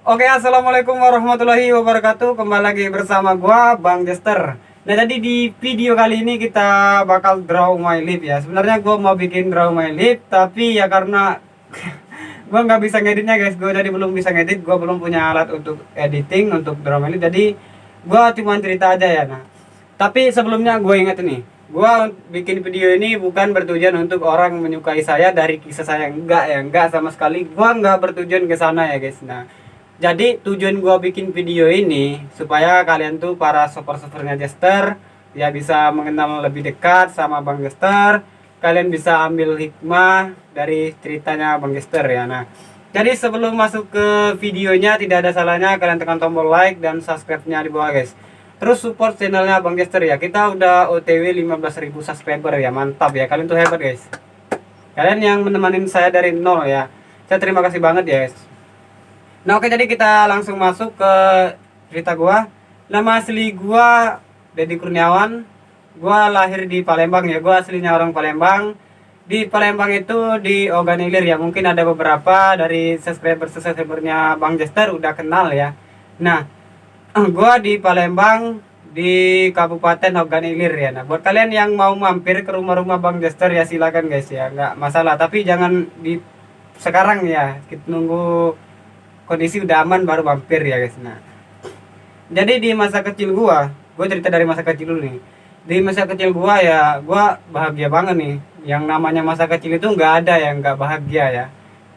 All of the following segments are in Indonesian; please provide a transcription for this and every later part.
Oke, assalamualaikum warahmatullahi wabarakatuh. Kembali lagi bersama gua Bang Jester. Nah, jadi di video kali ini kita bakal draw my life ya. Sebenarnya gua mau bikin draw my life, tapi ya karena gua nggak bisa ngeditnya guys. Gua jadi belum bisa ngedit. Gua belum punya alat untuk editing untuk draw my life. Jadi gua cuma cerita aja ya. Nah, tapi sebelumnya gue ingat nih, gue bikin video ini bukan bertujuan untuk orang menyukai saya dari kisah saya, enggak ya, enggak sama sekali. Gue nggak bertujuan ke sana ya guys. Nah, jadi tujuan gue bikin video ini supaya kalian tuh para super-supernya Jester ya bisa mengenal lebih dekat sama Bang Jester. Kalian bisa ambil hikmah dari ceritanya Bang Jester ya. Nah, jadi sebelum masuk ke videonya tidak ada salahnya kalian tekan tombol like dan subscribe-nya di bawah guys. Terus support channelnya Bang Jester ya. Kita udah OTW 15.000 subscriber ya. Mantap ya. Kalian tuh hebat guys. Kalian yang menemani saya dari nol ya. Saya terima kasih banget ya guys. Nah, oke, jadi kita langsung masuk ke cerita gua. Nama asli gua Dedi Kurniawan. Gua lahir di Palembang ya. Gua aslinya orang Palembang. Di Palembang itu di Oganilir ya. Mungkin ada beberapa dari subscribernya Bang Jester udah kenal ya. Nah, gua di Palembang di Kabupaten Oganilir ya. Nah, buat kalian yang mau mampir ke rumah-rumah Bang Jester ya silakan guys ya. Nggak masalah, tapi jangan di sekarang ya. Kita nunggu kondisi udah aman baru mampir ya guys. Nah, jadi di masa kecil gua cerita dari masa kecil dulu nih. Di masa kecil gua ya, gua bahagia banget nih. Yang namanya masa kecil itu nggak ada yang nggak bahagia ya.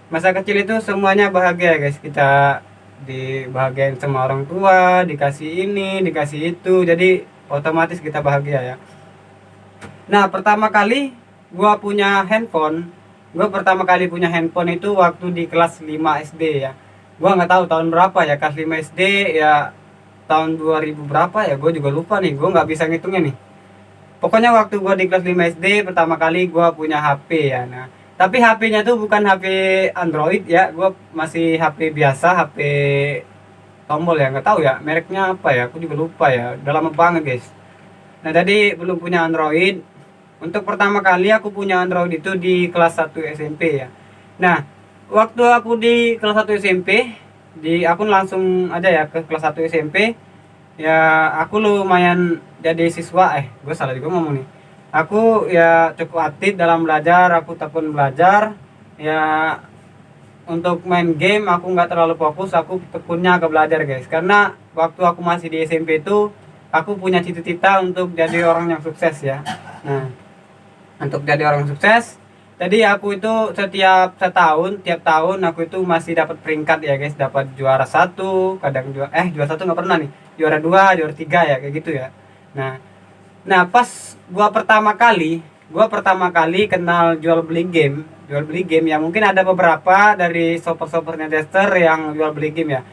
Masa kecil itu semuanya bahagia guys. Kita dibahagiain sama orang tua, dikasih ini, dikasih itu, jadi otomatis kita bahagia ya. Nah, gua pertama kali punya handphone itu waktu di kelas 5 SD ya. Gua nggak tahu tahun berapa ya, kelas 5 SD ya, tahun 2000 berapa ya, gue juga lupa nih, gue nggak bisa ngitungnya nih. Pokoknya waktu gue di kelas 5 SD pertama kali gue punya HP ya. Nah, tapi HP-nya tuh bukan HP Android ya, gue masih HP biasa, HP tombol ya, nggak tahu ya mereknya apa ya, aku juga lupa ya, udah lama banget guys. Nah, jadi belum punya Android. Untuk pertama kali aku punya Android itu di kelas 1 SMP ya. Nah, waktu aku di kelas 1 SMP, aku langsung aja ya ke kelas 1 SMP. Ya, aku lumayan jadi siswa, gue salah juga ngomong nih. Aku ya cukup aktif dalam belajar, aku tekun belajar. Ya, untuk main game aku nggak terlalu fokus, aku tekunnya ke belajar guys. Karena waktu aku masih di SMP itu, aku punya cita-cita untuk jadi orang yang sukses ya. Nah, untuk jadi orang sukses, jadi aku itu tiap tahun aku itu masih dapat peringkat ya guys, dapat juara satu, kadang juara satu nggak pernah nih, juara dua, juara tiga ya kayak gitu ya. Nah, pas gua pertama kali kenal jual beli game ya, mungkin ada beberapa dari shopper-shoppernya Dexter yang jual beli game ya.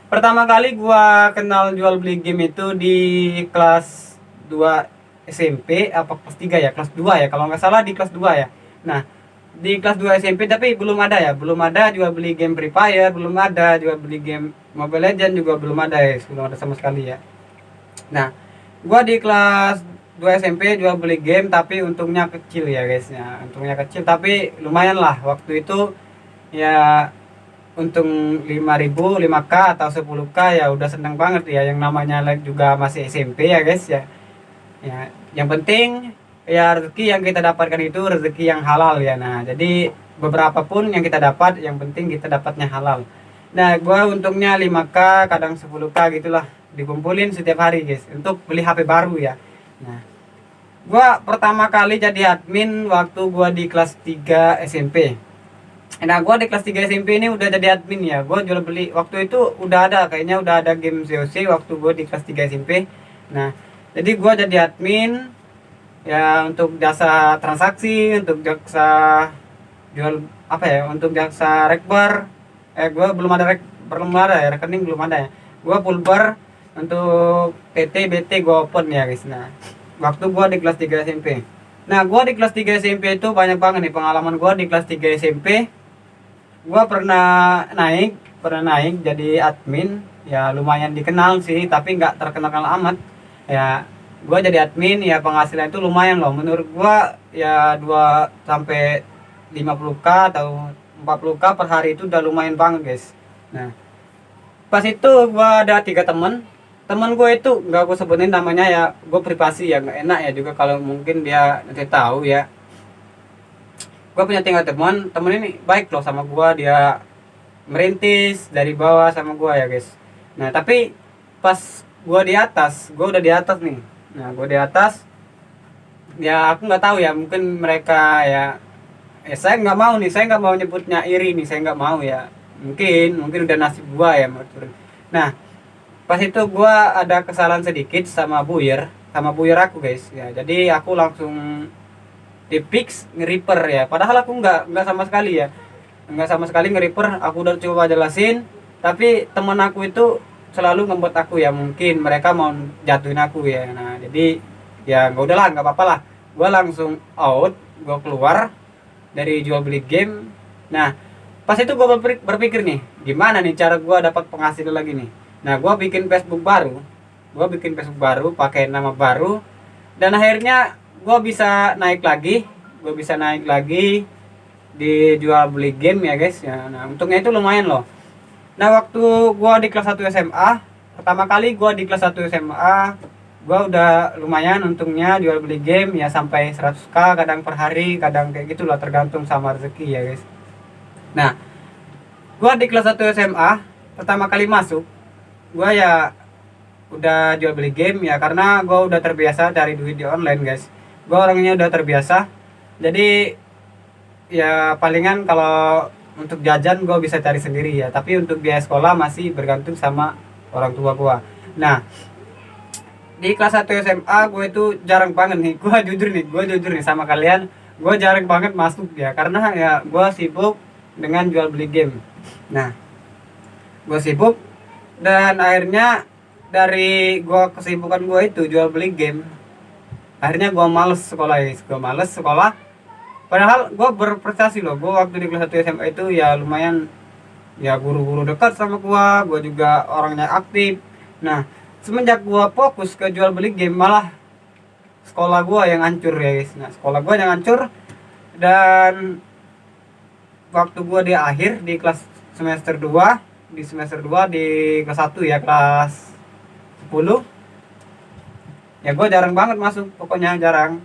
Pertama kali gua kenal jual beli game itu di kelas 2 SMP apa kelas 3 ya, kelas 2 ya kalau nggak salah, di kelas 2 ya. Nah, di kelas 2 SMP tapi belum ada jual beli game Free Fire, belum ada jual beli game Mobile Legend, juga belum ada ya, belum ada sama sekali ya. Nah, gua di kelas 2 SMP jual beli game tapi untungnya kecil ya guys ya. Untungnya kecil tapi lumayan lah waktu itu ya, untung 5.000, 5K atau 10K ya udah seneng banget ya, yang namanya like juga masih SMP ya guys ya. Ya, yang penting ya rezeki yang kita dapatkan itu rezeki yang halal ya. Nah, jadi beberapa pun yang kita dapat, yang penting kita dapatnya halal. Nah, gua untungnya 5K, kadang 10K gitulah, dikumpulin setiap hari guys untuk beli HP baru ya. Nah, gua pertama kali jadi admin waktu gua di kelas 3 SMP. Nah, gua di kelas 3 SMP ini udah jadi admin ya. Gua jual beli waktu itu kayaknya udah ada game COC waktu gua di kelas 3 SMP. Nah, jadi gua jadi admin ya, untuk jasa transaksi, untuk jasa jual apa ya, untuk jasa rekbar. Gua belum ada ya, rekening belum ada ya. Gua pulbar untuk PT BT gua open ya guys. Nah, waktu gua di kelas 3 SMP. Nah, gua di kelas 3 SMP itu banyak banget nih pengalaman gua di kelas 3 SMP. Gua pernah naik jadi admin ya, lumayan dikenal sih tapi nggak terkenal amat ya. Gua jadi admin ya, penghasilan itu lumayan loh menurut gua ya, 2 sampai 50K atau 40K per hari itu udah lumayan banget guys. Nah, Pas itu gua ada 3 temen. Temen gue itu nggak gue sebutin namanya ya, gue privasi ya, nggak enak ya juga kalau mungkin dia nanti tahu ya. Gue punya 3 teman, temen ini baik loh sama gue, dia merintis dari bawah sama gue ya guys. Nah tapi pas gue di atas, gue udah di atas nih. Nah gue di atas, ya aku nggak tahu ya, mungkin mereka ya saya nggak mau nih, saya nggak mau nyebutnya iri nih, saya nggak mau ya. Mungkin udah nasib gue ya mau turun. Nah pas itu gue ada kesalahan sedikit sama buyer aku guys ya, jadi aku langsung di fix nge-reaper ya, padahal aku nggak sama sekali ya, nggak sama sekali nge-reaper. Aku udah coba jelasin, tapi teman aku itu selalu ngebuat aku ya, mungkin mereka mau jatuhin aku ya. Nah jadi ya nggak udahlah, nggak apa-apa lah, gue langsung out, gue keluar dari jual beli game. Nah pas itu gue berpikir nih, gimana nih cara gue dapat penghasilan lagi nih. Nah gue bikin Facebook baru pakai nama baru, dan akhirnya gue bisa naik lagi di jual beli game ya guys ya. Nah untungnya itu lumayan loh. Nah waktu gue di kelas 1 SMA, pertama kali gue di kelas 1 SMA, gue udah lumayan untungnya jual beli game ya, sampai 100k kadang per hari, kadang kayak gitulah, tergantung sama rezeki ya guys. Nah gue di kelas 1 SMA pertama kali masuk, gue ya udah jual beli game ya, karena gue udah terbiasa cari duit di online guys. Gue orangnya udah terbiasa, jadi ya palingan kalau untuk jajan gue bisa cari sendiri ya, tapi untuk biaya sekolah masih bergantung sama orang tua gue. Nah di kelas 1 SMA gue itu jarang banget nih, gue jujur nih sama kalian, gue jarang banget masuk ya, karena ya gue sibuk dengan jual beli game. Nah gue sibuk, dan akhirnya dari gue kesibukan gue itu jual beli game, akhirnya gue males sekolah guys, gue males sekolah. Padahal gue berprestasi loh, gue waktu di kelas 1 SMA itu ya lumayan ya, guru-guru dekat sama gue juga orangnya aktif. Nah semenjak gue fokus ke jual beli game, malah sekolah gue yang hancur ya guys. Nah sekolah gue yang hancur, dan waktu gue di akhir di kelas semester 2, di kelas 1 ya, kelas 10 ya, gue jarang banget masuk, pokoknya jarang.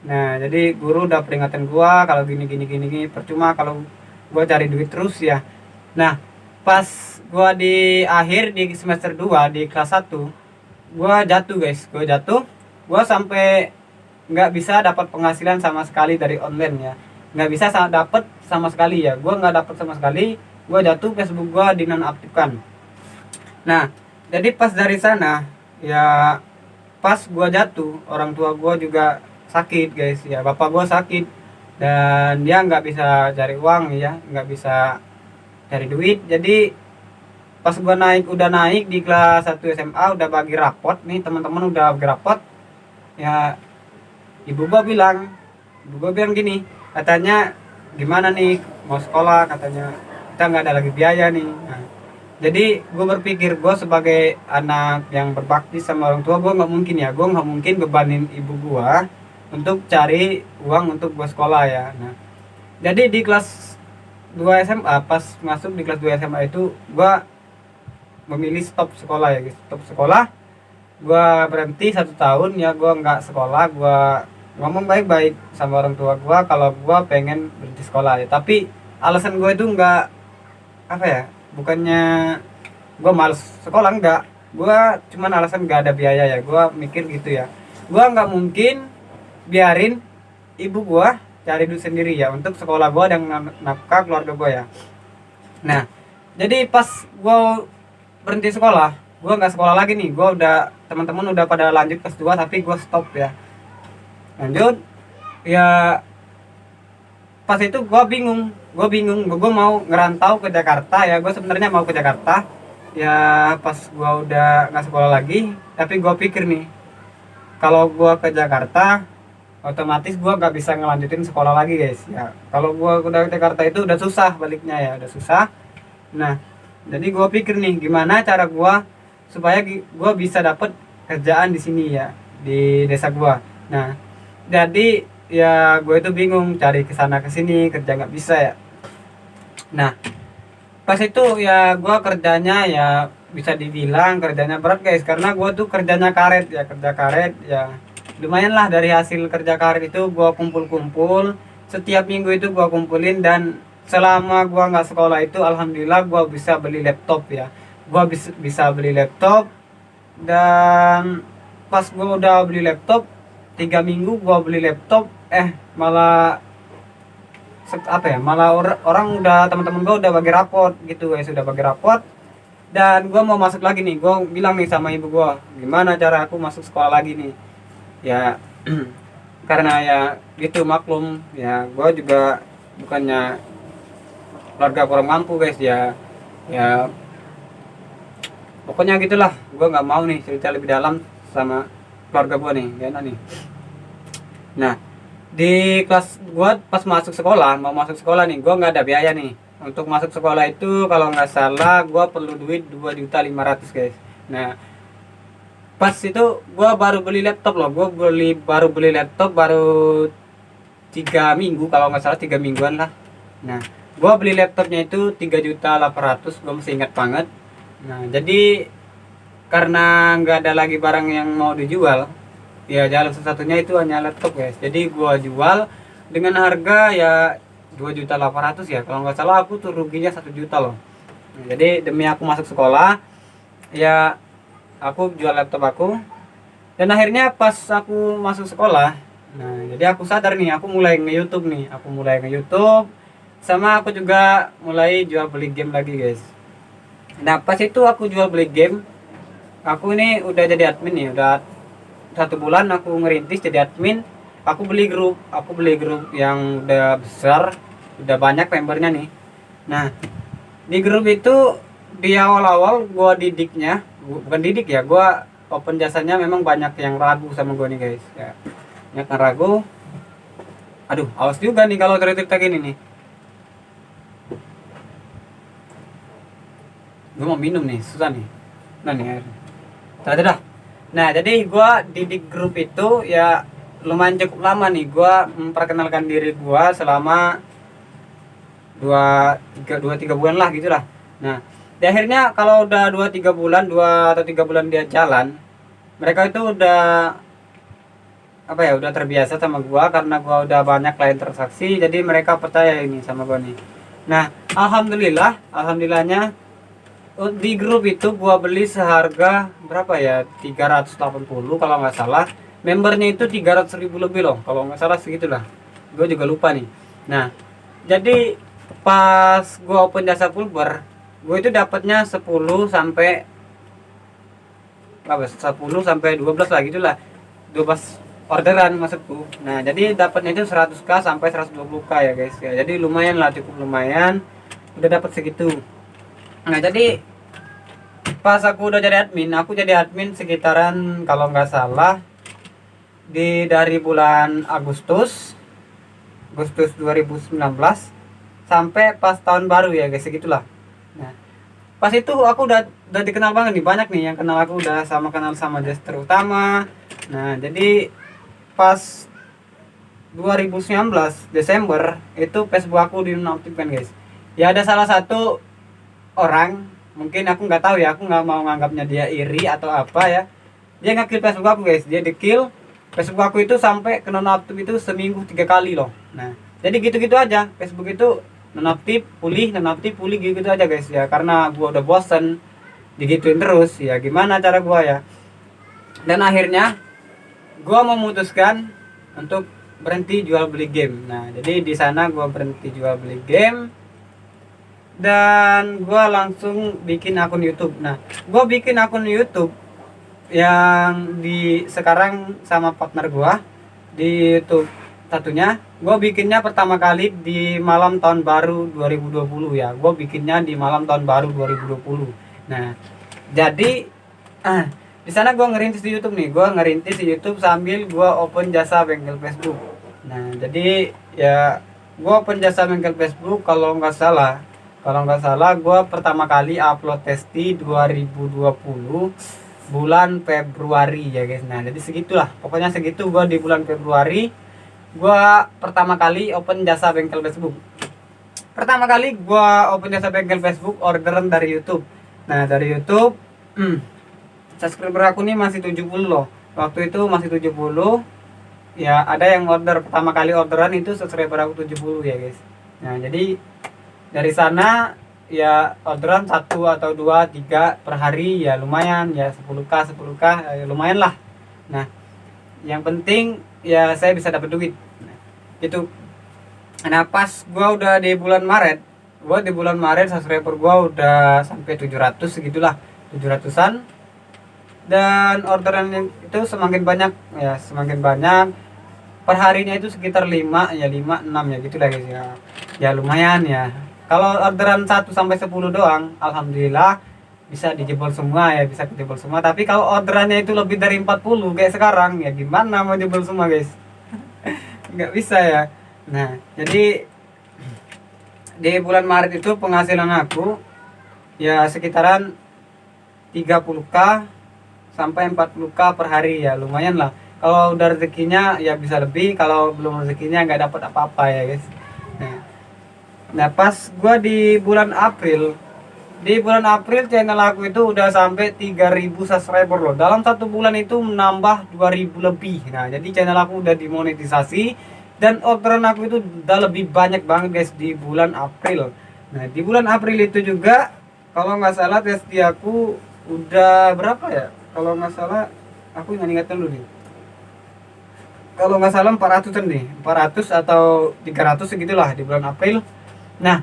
Nah jadi guru udah peringatin gue kalau gini percuma kalau gue cari duit terus ya. Nah pas gue di akhir di semester 2 di kelas 1, gue jatuh guys, gue sampai nggak bisa dapat penghasilan sama sekali dari online ya, nggak bisa dapat sama sekali ya, gue nggak dapat sama sekali. Gue jatuh, Facebook gue dinonaktifkan. Nah jadi pas dari sana ya, pas gue jatuh orang tua gue juga sakit guys ya, bapak gue sakit, dan dia nggak bisa cari uang ya, nggak bisa cari duit. Jadi pas gue udah naik di kelas 1 SMA, udah bagi rapot nih, teman-teman udah bagi rapot ya, ibu gue bilang gini, katanya gimana nih mau sekolah, katanya kita nggak ada lagi biaya nih. Nah, jadi gue berpikir, gue sebagai anak yang berbakti sama orang tua, gue nggak mungkin bebanin ibu gue untuk cari uang untuk gue sekolah ya. Nah jadi di kelas 2 SMA, pas masuk di kelas 2 SMA itu, gue memilih stop sekolah ya guys, stop sekolah. Gue berhenti 1 tahun ya, gue nggak sekolah. Gue ngomong baik-baik sama orang tua gue kalau gue pengen berhenti sekolah ya, tapi alasan gue itu nggak apa ya, bukannya gue males sekolah, enggak. Gue cuman alasan gak ada biaya ya, gue mikir gitu ya, gue nggak mungkin biarin ibu gue cari duit sendiri ya untuk sekolah gue dan nafkah keluarga gue ya. Nah jadi pas gue berhenti sekolah, gue nggak sekolah lagi nih, gue udah, teman-teman udah pada lanjut kelas 2 tapi gue stop ya, lanjut ya. Pas itu gue bingung, gue mau ngerantau ke Jakarta ya, gue sebenarnya mau ke Jakarta ya. Pas gue udah nggak sekolah lagi, tapi gue pikir nih, kalau gue ke Jakarta otomatis gue nggak bisa ngelanjutin sekolah lagi guys ya. Kalau gue udah ke Jakarta itu udah susah baliknya ya, udah susah. Nah jadi gue pikir nih, gimana cara gue supaya gue bisa dapet kerjaan di sini ya, di desa gue. Nah jadi ya gue itu bingung, cari kesana kesini kerja nggak bisa ya. Nah pas itu ya gue kerjanya ya bisa dibilang kerjanya berat guys, karena gua tuh kerjanya karet ya, kerja karet ya. Lumayan lah, dari hasil kerja karet itu gua kumpul-kumpul, setiap minggu itu gua kumpulin, dan selama gua nggak sekolah itu alhamdulillah gua bisa beli laptop ya. Gua bisa beli laptop, dan pas gua udah beli laptop 3 minggu gua beli laptop, malah apa ya, malah orang udah, teman-teman gua udah bagi rapot gitu guys, udah bagi rapot. Dan gua mau masuk lagi nih, gua bilang nih sama ibu gua, gimana cara aku masuk sekolah lagi nih ya. Karena ya gitu, maklum ya, gua juga bukannya keluarga kurang mampu guys ya. Ya pokoknya gitulah, gua nggak mau nih cerita lebih dalam sama keluarga gua nih ya nih. Nah, di kelas gua pas masuk sekolah, mau masuk sekolah nih, gua nggak ada biaya nih untuk masuk sekolah itu. Kalau nggak salah gua perlu duit 2.500.000 guys. Nah, pas itu gua baru beli laptop loh, gua baru beli laptop baru 3 minggu, kalau nggak salah 3 mingguan lah. Nah, gua beli laptopnya itu 3.800.000, gua masih ingat banget. Nah, jadi karena nggak ada lagi barang yang mau dijual ya, jalan satu-satunya itu hanya laptop guys. Jadi gua jual dengan harga ya 2.800.000 ya, kalau nggak salah aku tuh ruginya 1 juta loh. Nah, jadi demi aku masuk sekolah ya, aku jual laptop aku. Dan akhirnya pas aku masuk sekolah, nah jadi aku sadar nih, aku mulai nge-YouTube nih, aku mulai nge-YouTube, sama aku juga mulai jual beli game lagi guys. Nah pas itu aku jual beli game, aku ini udah jadi admin nih, udah 1 bulan aku ngerintis jadi admin. Aku beli grup yang udah besar, udah banyak membernya nih. Nah di grup itu di awal-awal gua didiknya, bukan didik ya, gua open jasanya, memang banyak yang ragu sama gua nih guys ya, banyak yang ragu. Aduh, awas juga nih kalau cerita gini nih, gua mau minum nih, susah nih. Nah nih air, dah. Nah jadi gua didik grup itu ya lumayan cukup lama nih. Gua memperkenalkan diri gua selama 2-3 bulan lah gitulah. Nah di akhirnya kalau udah 2-3 bulan, 2 atau 3 bulan dia jalan, mereka itu udah apa ya, udah terbiasa sama gua, karena gua udah banyak klien transaksi, jadi mereka percaya ini sama gua nih. Nah alhamdulillahnya di grup itu gua beli seharga berapa ya, 380 kalau nggak salah. Membernya itu 300.000 lebih loh, kalau nggak salah segitulah, gua juga lupa nih. Nah jadi pas gua open jasa pulper, gue itu dapatnya 10 sampai 12 lah gitulah, 12 orderan maksudku. Nah jadi dapatnya itu 100k sampai 120k ya guys ya, jadi lumayan lah, cukup lumayan, udah dapat segitu. Nah jadi pas aku udah jadi admin, aku jadi admin sekitaran kalau nggak salah dari bulan Agustus 2019 sampai pas tahun baru ya guys, segitulah. Nah pas itu aku udah dikenal banget nih, banyak nih yang kenal aku, udah kenal sama Jester utama. Nah jadi pas 2019 Desember itu Facebook aku dinonaktifkan guys ya. Ada salah satu orang, mungkin aku nggak tahu ya, aku nggak mau nganggapnya dia iri atau apa ya, dia nge-kill Facebook aku guys. Dia di-kill Facebook aku itu sampai ke nonaktif itu seminggu 3 kali loh. Nah jadi gitu-gitu aja, Facebook itu nonaktif pulih gitu aja guys ya, karena gua udah bosen digituin terus ya, gimana cara gua ya. Dan akhirnya gua memutuskan untuk berhenti jual beli game. Nah jadi di sana gua berhenti jual beli game, dan gua langsung bikin akun YouTube. Nah gua bikin akun YouTube yang di sekarang sama partner gua di YouTube. Satunya gue bikinnya pertama kali di malam tahun baru 2020 ya, gue bikinnya di malam tahun baru 2020. Nah jadi di sana gue ngerintis di YouTube gue ngerintis di YouTube sambil gue open jasa bengkel Facebook. Nah jadi ya gue open jasa bengkel Facebook, kalau nggak salah gue pertama kali upload testi 2020 bulan Februari ya guys. Nah jadi segitulah, pokoknya segitu gue di bulan Februari gua pertama kali open jasa bengkel Facebook. Orderan dari YouTube. Nah dari YouTube subscriber aku nih masih 70 loh. Waktu itu masih 70. Ya ada yang order pertama kali orderan itu subscriber aku 70 ya guys. Nah jadi dari sana ya orderan 1 atau 2 3 per hari ya lumayan ya 10k ya lumayan lah. Nah yang penting ya saya bisa dapat duit. Nah, itu. Nah pas gua udah di bulan Maret subscriber gua udah sampai 700 segitulah, 700-an. Dan orderan itu semakin banyak ya, semakin banyak. Per harinya itu sekitar 5 ya, 5 6 ya gitu lah guys ya. Ya lumayan ya. Kalau orderan 1 sampai 10 doang, alhamdulillah bisa dijebol semua ya, bisa dijebol semua. Tapi kalau orderannya itu lebih dari 40 kayak sekarang ya gimana mau jebol semua guys? Nggak bisa ya. Nah, jadi di bulan Maret itu penghasilan aku ya sekitaran 30k sampai 40k per hari ya lumayan lah. Kalau udah rezekinya ya bisa lebih, kalau belum rezekinya nggak dapat apa-apa ya guys. Nah pas gua di bulan April channel aku itu udah sampai 3000 subscriber loh. Dalam 1 bulan itu menambah 2000 lebih. Nah jadi channel aku udah dimonetisasi dan orderan aku itu udah lebih banyak banget guys di bulan April. Nah di bulan April itu juga kalau nggak salah testi aku udah berapa ya, kalau nggak salah aku ingat dulu nih, kalau nggak salah 400-an nih, 400 atau 300 segitulah di bulan April. Nah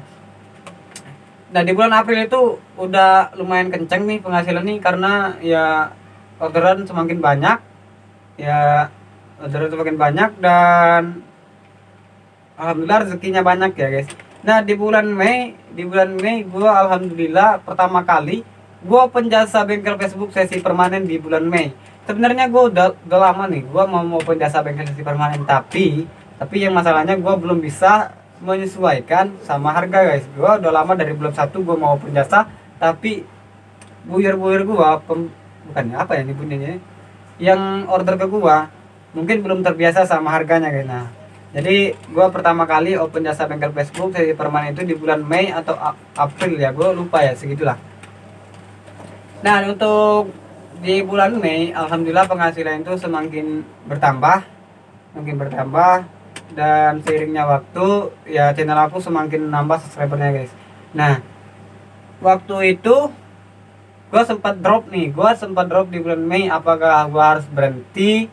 di bulan April itu udah lumayan kenceng nih penghasilan nih karena ya orderan semakin banyak ya, orderan semakin banyak dan alhamdulillah rezekinya banyak ya guys. Nah di bulan Mei gue alhamdulillah pertama kali gue penjasa bengkel Facebook sesi permanen di bulan Mei. Sebenarnya gue udah lama nih gue mau penjasa bengkel sesi permanen, tapi yang masalahnya gue belum bisa menyesuaikan sama harga guys. Gue udah lama dari bulan 1 gue mau penjasa, tapi buyer gue bukannya apa ya nyebutnya, yang order ke gue mungkin belum terbiasa sama harganya guys. Nah jadi gue pertama kali open jasa bengkel Facebook sesi permanen itu di bulan Mei atau April ya, gue lupa ya segitulah. Nah untuk di bulan Mei alhamdulillah penghasilan itu semakin bertambah dan seiringnya waktu ya channel aku semakin nambah subscribernya guys. Nah waktu itu gue sempat drop di bulan Mei, apakah gue harus berhenti,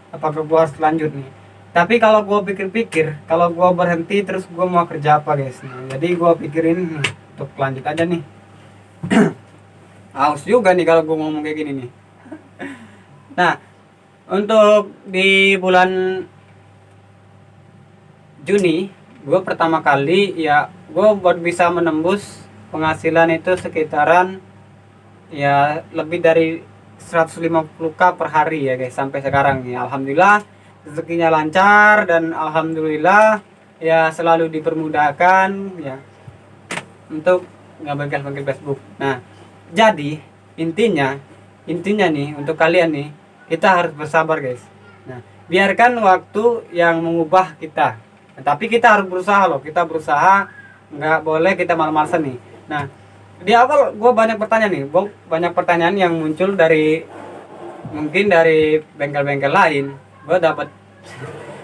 apakah gue harus lanjut nih. Tapi kalau gue pikir-pikir, kalau gue berhenti terus gue mau kerja apa guys. Nah, jadi gue pikirin untuk lanjut aja nih. Aus juga nih kalau gue ngomong kayak gini nih. Nah untuk di bulan Juni gue pertama kali ya gue buat bisa menembus penghasilan itu sekitaran ya lebih dari 150k per hari ya guys sampai sekarang ya. Alhamdulillah rezekinya lancar dan alhamdulillah ya selalu dipermudahkan ya untuk ngebengkel Facebook. Nah jadi intinya nih untuk kalian nih, kita harus bersabar guys. Nah biarkan waktu yang mengubah kita. Nah, tapi kita harus berusaha loh, kita berusaha, nggak boleh kita malas-malasan nih. Nah di awal gue banyak pertanyaan yang muncul dari mungkin dari bengkel-bengkel lain. Gue dapat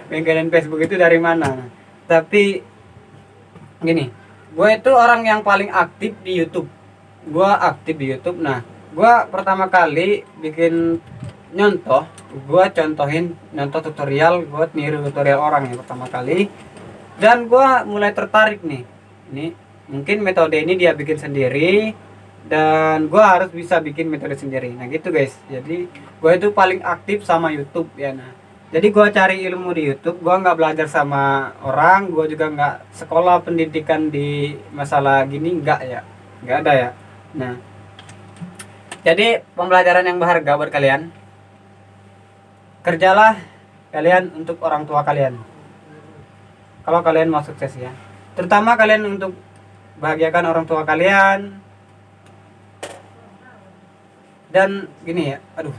bengkelan Facebook itu dari mana? Nah, tapi gini, gue itu orang yang paling aktif di YouTube. Nah gue pertama kali bikin contohin tutorial, gue niru tutorial orang ya pertama kali, dan gue mulai tertarik nih. Ini mungkin metode ini dia bikin sendiri dan gue harus bisa bikin metode sendiri. Nah gitu guys, jadi gue itu paling aktif sama YouTube ya. Nah jadi gue cari ilmu di YouTube, gue nggak belajar sama orang, gue juga nggak sekolah pendidikan di masalah gini, nggak ada ya. Nah jadi pembelajaran yang berharga buat kalian, kerjalah kalian untuk orang tua kalian kalau kalian mau sukses ya, terutama kalian untuk bahagiakan orang tua kalian. Dan gini ya, aduh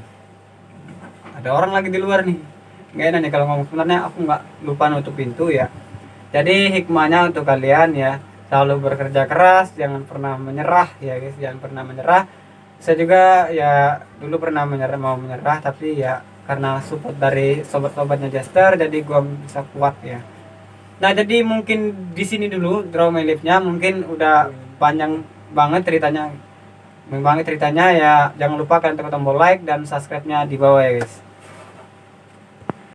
ada orang lagi di luar nih, nggak enak nih kalau ngomong. Sebenarnya aku nggak lupa nutup pintu ya. Jadi hikmahnya untuk kalian ya, selalu bekerja keras, jangan pernah menyerah ya guys, jangan pernah menyerah. Saya juga ya dulu pernah mau menyerah, tapi ya karena support dari sobat-sobatnya Jester jadi gua bisa kuat ya. Nah, jadi mungkin di sini dulu Draw My Life-nya, mungkin udah panjang banget ceritanya. Ya. Jangan lupa kalian tekan tombol like dan subscribe-nya di bawah ya, guys.